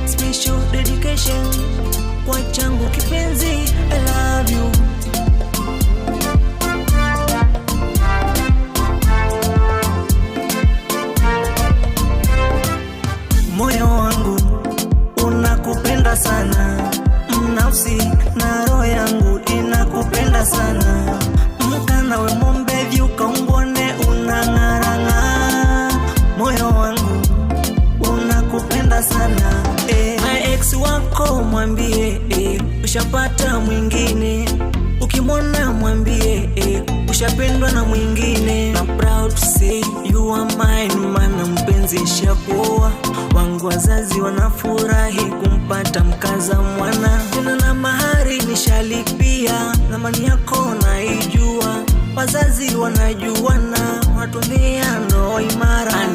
Special dedication kwa changu kipenzi, I love you. Moyo wangu unakupenda sana, nafsi na roho yangu inakupenda sana. Mkana we mombe vyuka umbone unangaranga. Moyo wangu unakupenda sana. My ex wako mwambie ushapata mwingine. Ukimwona mwambie ushapendwa na mwingine. I'm proud to say you are mine, mana mpenzi shakuoa. Wangu wazazi wanafurahi kumpata mkaza mwana. Tena na mahari nishalipia, thamani yako naijua. Wazazi wanajuana, watumbia ndo imara.